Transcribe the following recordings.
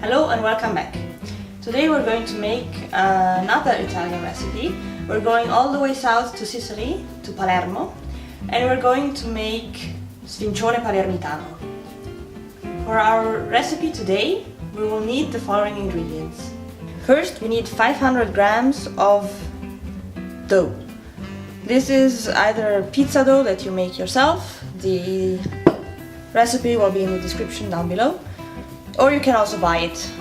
Hello and welcome back. Today we're going to make another Italian recipe. We're going all the way south to Sicily, to Palermo, and we're going to make Sfincione Palermitano. For our recipe today, we will need the following ingredients. First, we need 500 grams of dough. This is either pizza dough that you make yourself. The recipe will be in the description down below. Or you can also buy it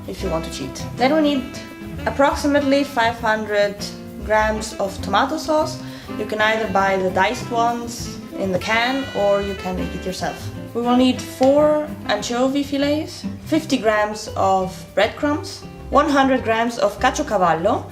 if you want to cheat. Then we need approximately 500 grams of tomato sauce. You can either buy the diced ones in the can or you can make it yourself. We will need 4 anchovy fillets, 50 grams of breadcrumbs, 100 grams of Caciocavallo,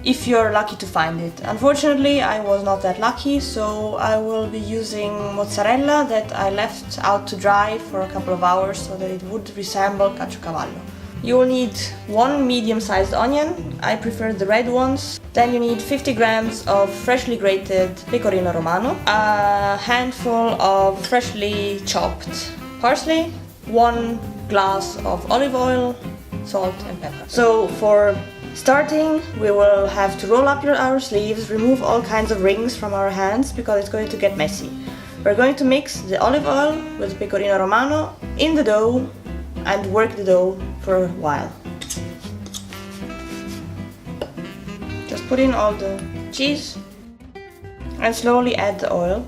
if you're lucky to find it. Unfortunately, I was not that lucky, so I will be using mozzarella that I left out to dry for a couple of hours so that it would resemble Caciocavallo. You will need 1 medium-sized onion, I prefer the red ones. Then you need 50 grams of freshly grated Pecorino Romano, a handful of freshly chopped parsley, 1 glass of olive oil, salt and pepper. So for starting, we will have to roll up our sleeves, remove all kinds of rings from our hands because it's going to get messy. We're going to mix the olive oil with Pecorino Romano in the dough and work the dough for a while. Just put in all the cheese and slowly add the oil.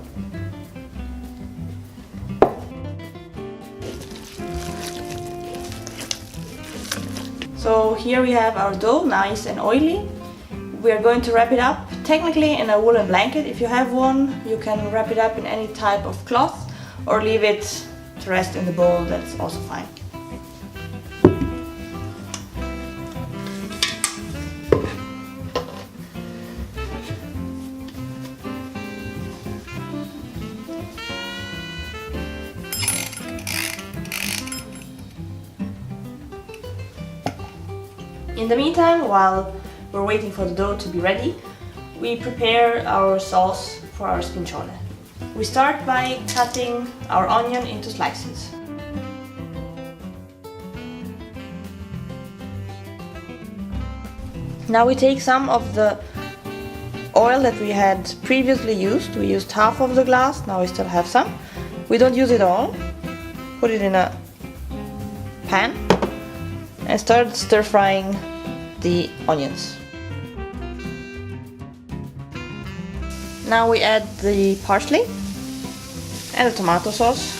So here we have our dough, nice and oily. We are going to wrap it up, technically in a woolen blanket. If you have one, you can wrap it up in any type of cloth or leave it to rest in the bowl, that's also fine. In the meantime, while we're waiting for the dough to be ready, we prepare our sauce for our sfincione. We start by cutting our onion into slices. Now we take some of the oil that we had previously used. We used half of the glass, now we still have some. We don't use it all. Put it in a pan and start stir frying the onions. Now we add the parsley and the tomato sauce.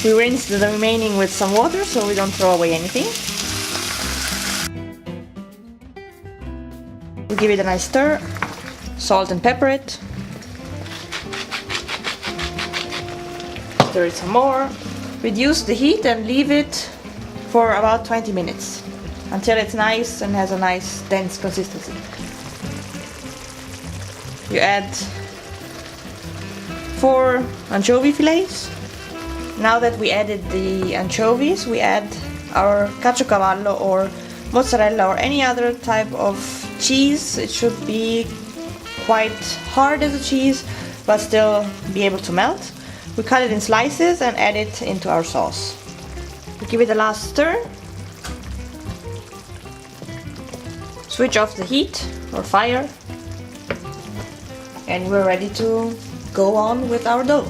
We rinse the remaining with some water so we don't throw away anything. We give it a nice stir, salt and pepper it. Stir it some more. Reduce the heat and leave it for about 20 minutes until it's nice and has a nice dense consistency. You add 4 anchovy fillets. Now that we added the anchovies, we add our Caciocavallo or mozzarella or any other type of cheese. It should be quite hard as a cheese but still be able to melt. We cut it in slices and add it into our sauce. We give it a last stir. Switch off the heat or fire. And we're ready to go on with our dough.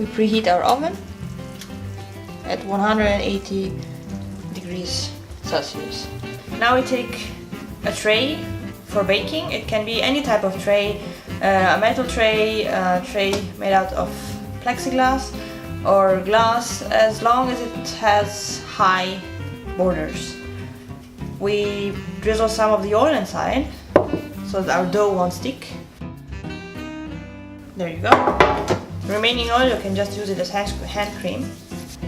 We preheat our oven at 180 degrees Celsius. Now we take a tray for baking. It can be any type of tray, a metal tray, a tray made out of plexiglass or glass, as long as it has high borders. We drizzle some of the oil inside so that our dough won't stick. There you go. The remaining oil you can just use it as hand cream.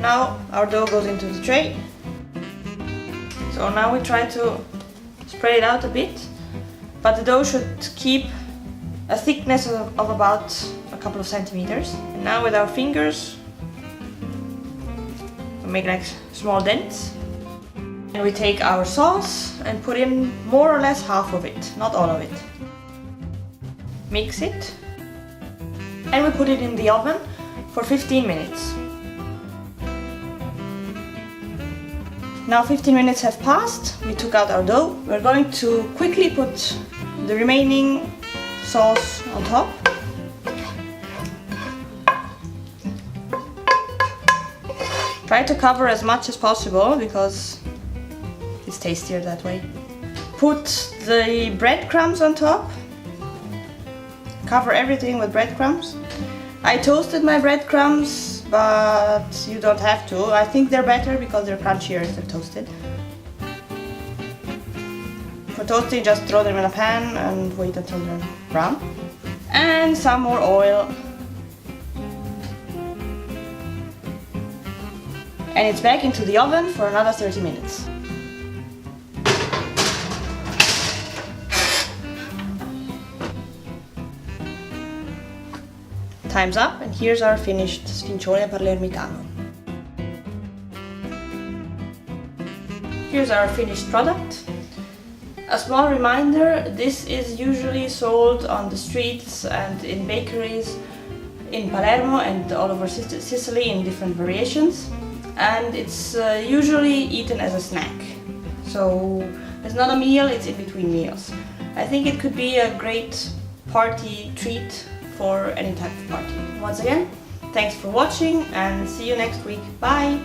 Now our dough goes into the tray. So now we try to spread it out a bit, but the dough should keep a thickness of about a couple of centimeters. And now with our fingers we make like small dents. And we take our sauce and put in more or less half of it, not all of it. Mix it and we put it in the oven for 15 minutes. Now 15 minutes have passed, we took out our dough. We're going to quickly put the remaining sauce on top. Try to cover as much as possible because it's tastier that way. Put the breadcrumbs on top. Cover everything with breadcrumbs. I toasted my breadcrumbs, but you don't have to. I think they're better because they're crunchier if they're toasted. For toasting, just throw them in a pan and wait until they're brown. And some more oil. And it's back into the oven for another 30 minutes. Time's up, and here's our finished Sfincione Palermitano. Here's our finished product. A small reminder, this is usually sold on the streets and in bakeries in Palermo and all over Sicily in different variations. And it's usually eaten as a snack. So it's not a meal, it's in between meals. I think it could be a great party treat for any type of party. Once again, thanks for watching and see you next week. Bye!